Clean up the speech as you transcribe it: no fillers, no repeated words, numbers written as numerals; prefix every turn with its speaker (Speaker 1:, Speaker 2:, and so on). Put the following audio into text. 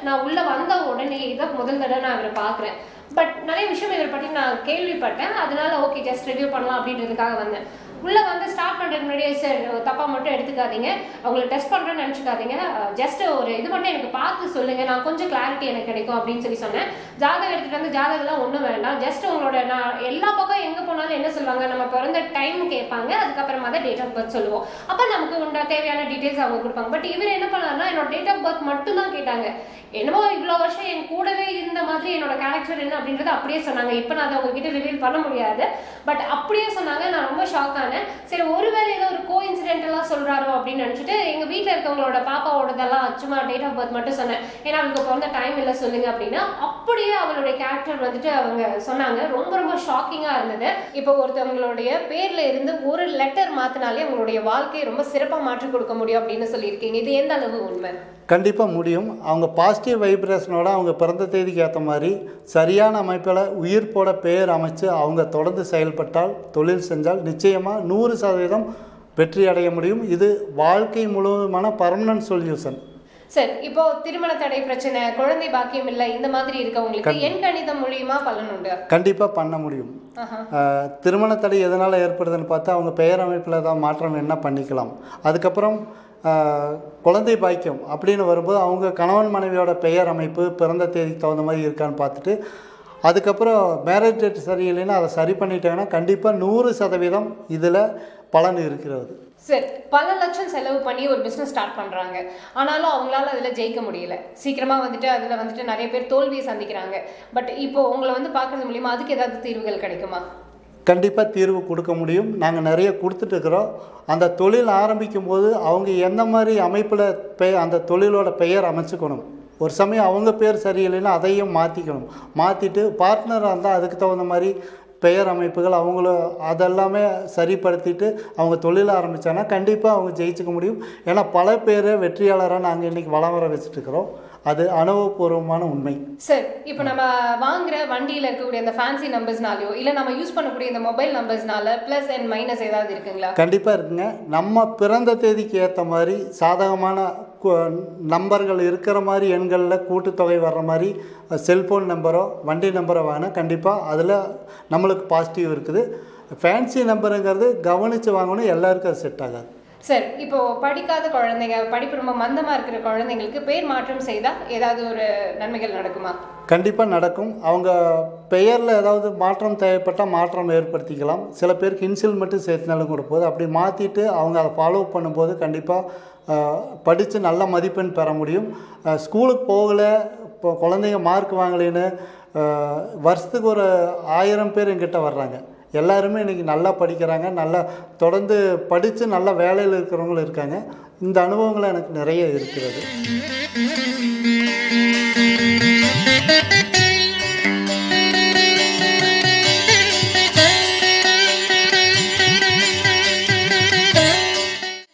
Speaker 1: நான் உள்ள வந்த உடனே இதான் முதல் தடவை நான் இவரை பார்க்குறேன். பட் நிறைய விஷயம் இவரை பற்றி நான் கேள்விப்பட்டேன். அதனால ஓகே ஜஸ்ட் ரிவ்யூ பண்ணலாம் அப்படின்றதுக்காக வந்தேன். உள்ள வந்து ஸ்டார்ட் பண்ணுறதுக்கு முன்னாடியே சார் தப்பா மட்டும் எடுத்துக்காதீங்க, அவங்களை டெஸ்ட் பண்ணுறேன்னு நினச்சிக்காதீங்க, ஜஸ்ட் ஒரு இது மட்டும் எனக்கு பார்த்து சொல்லுங்க, நான் கொஞ்சம் கிளாரிட்டி எனக்கு கிடைக்கும் அப்படின்னு சொன்னேன். ஜாதகம் எடுத்துட்டு வந்து ஜாதகம்லாம் ஒன்றும் வேண்டாம், ஜஸ்ட் உங்களோட நான் எல்லா பக்கம் எங்கே போனாலும் என்ன சொல்லுவாங்க, நம்ம பிறந்த டைம் கேட்பாங்க, அதுக்கப்புறமா தான் டேட் ஆஃப் பர்த் சொல்லுவோம். அப்போ நமக்கு உண்டா தேவையான டீட்டெயில்ஸ் அவங்க கொடுப்பாங்க. பட் இவர் என்ன பண்ணாருன்னா என்னோட டேட் ஆஃப் பர்த் மட்டும் தான் கேட்டாங்க. என்னமோ இவ்வளோ வருஷம் என் கூடவே இருந்த மாதிரி என்னோட கேரக்டர் என்ன அப்படின்றத அப்படியே சொன்னாங்க. இப்போ நான் அதை உங்ககிட்ட ரிவீல் பண்ண முடியாது, பட் அப்படியே சொன்னாங்க. நான் ரொம்ப ஷாக் ஆனேன். சரி ஒருவேளை ஏதோ ஒரு கோ இன்சிடென்டெல்லாம் சொல்றாரோ அப்படின்னு நினச்சிட்டு எங்கள் வீட்டில் இருக்கவங்களோட பாப்பாவோடதெல்லாம் சும்மா டேட் ஆஃப் பர்த் மட்டும் சொன்னேன். ஏன்னா அவளுக்கு பிறந்த டைம் இல்லை சொல்லுங்க அப்படின்னா அப்படியே அவளுடைய கேரக்டர் வந்துட்டு அவங்க சொன்னாங்க. ரொம்ப ரொம்ப ஷாக்கிங்காக இருந்தது. இப்போ ஒருத்தவங்களுடைய பேர்ல இருந்து ஒரு லெட்டர் மாத்தினாலே அவங்களுடைய வாழ்க்கையை ரொம்ப சிறப்பாக மாற்றி கொடுக்க முடியும் அப்படின்னு சொல்லியிருக்கீங்க. இது எந்த அளவு உண்மை?
Speaker 2: கண்டிப்பாக முடியும். அவங்க பாசிட்டிவ் வைப்ரேஷனோட அவங்க பிறந்த தேதிக்கு ஏற்ற மாதிரி சரியான அமைப்பில் உயிர்ப்போட பெயர் அமைச்சு அவங்க தொடர்ந்து செயல்பட்டால், தொழில் செஞ்சால் நிச்சயமாக 100% வெற்றி அடைய முடியும். இது வாழ்க்கை முழுவதுமான பர்மனன்ட் சொல்யூஷன்.
Speaker 1: சார் இப்போ திருமண தடை பிரச்சனை, குழந்தை பாக்கியம் இல்லை, இந்த மாதிரி இருக்கவங்களுக்கு எண் கணிதம் மூலியமா பலன் உண்டு?
Speaker 2: கண்டிப்பாக பண்ண முடியும். திருமண தடை எதனால் ஏற்படுதுன்னு பார்த்தா அவங்க பெயர் அமைப்பில் தான் மாற்றம் என்ன பண்ணிக்கலாம். அதுக்கப்புறம் குழந்தை பாக்கியம் அப்படின்னு வரும்போது அவங்க கணவன் மனைவியோட பெயர் அமைப்பு பிறந்த தேதிக்கு தகுந்த மாதிரி இருக்கான்னு பார்த்துட்டு அதுக்கப்புறம் மேரேஜ் டேட் சரியில்லைன்னா அதை சரி பண்ணிட்டாங்கன்னா கண்டிப்பாக 100% இதில் பலன் இருக்கிறது.
Speaker 1: சார் பல லட்சம் செலவு பண்ணி ஒரு பிஸ்னஸ் ஸ்டார்ட் பண்ணுறாங்க, ஆனாலும் அவங்களால அதில் ஜெயிக்க முடியல. சீக்கிரமாக வந்துட்டு அதில் வந்துட்டு நிறைய பேர் தோல்வியை சந்திக்கிறாங்க. பட் இப்போ உங்களை வந்து பார்க்கறது மூலியமா அதுக்கு ஏதாவது தீர்வுகள் கிடைக்குமா?
Speaker 2: கண்டிப்பாக தீர்வு கொடுக்க முடியும். நாங்கள் நிறைய கொடுத்துட்ருக்குறோம். அந்த தொழில் ஆரம்பிக்கும் போது அவங்க எந்த மாதிரி அமைப்பில் அந்த தொழிலோட பெயர் அமைச்சுக்கணும். ஒரு சமயம் அவங்க பேர் சரியில்லைன்னா அதையும் மாற்றிக்கணும். மாற்றிட்டு பார்ட்னராக இருந்தால் அதுக்கு தகுந்த மாதிரி பெயர் அமைப்புகள் அவங்களும் அதெல்லாமே சரிப்படுத்திட்டு அவங்க தொழில் ஆரம்பித்தாங்கன்னா கண்டிப்பாக அவங்க ஜெயிச்சுக்க முடியும். ஏன்னா பல பேரை வெற்றியாளராக நாங்கள் இன்றைக்கி வளம் வர வச்சுட்ருக்குறோம். அது அனுபவபூர்வமான உண்மை.
Speaker 1: சார் இப்போ நம்ம வாங்குற வண்டியில் இருக்கக்கூடிய அந்த ஃபேன்சி நம்பர்ஸ்னாலையோ இல்லை நம்ம யூஸ் பண்ணக்கூடிய இந்த மொபைல் நம்பர்ஸ்னால ப்ளஸ் அண்ட் மைனஸ் ஏதாவது இருக்குங்களா?
Speaker 2: கண்டிப்பாக இருக்குங்க. நம்ம பிறந்த தேதிக்கு ஏற்ற மாதிரி சாதகமான நம்பர்கள் இருக்கிற மாதிரி எண்களில் கூட்டுத்தொகை வர்ற மாதிரி செல்ஃபோன் நம்பரோ வண்டி நம்பரோ வாங்கினா கண்டிப்பாக அதில் நம்மளுக்கு பாசிட்டிவ் இருக்குது. ஃபேன்சி நம்பருங்கிறது கவனித்து வாங்கணும், எல்லாருக்கும் அது செட் ஆகாது.
Speaker 1: சார் இப்போ படிக்காத குழந்தைங்க, படிப்பு ரொம்ப மந்தமாக இருக்கிற குழந்தைங்களுக்கு பேர் மாற்றம் செய்தால் ஏதாவது ஒரு நன்மைகள் நடக்குமா?
Speaker 2: கண்டிப்பாக நடக்கும். அவங்க பெயரில் ஏதாவது மாற்றம் தேவைப்பட்டால் மாற்றம் ஏற்படுத்திக்கலாம். சில பேருக்கு இன்சில் மட்டும் சேர்த்துனாலும் கூட போகுது. அப்படி மாற்றிட்டு அவங்க அதை ஃபாலோ பண்ணும்போது கண்டிப்பாக படித்து நல்ல மதிப்பெண் பெற முடியும். ஸ்கூலுக்கு போகலை, இப்போ குழந்தைங்க மார்க் வாங்கலைன்னு வருஷத்துக்கு ஒரு 1000 பேர் எங்கிட்ட வர்றாங்க. எல்லாருமே இன்றைக்கி நல்லா படிக்கிறாங்க, நல்லா தொடர்ந்து படித்து நல்ல வேலையில் இருக்கிறவங்களும் இருக்காங்க. இந்த அனுபவங்கள் எனக்கு நிறைய இருக்கிறது.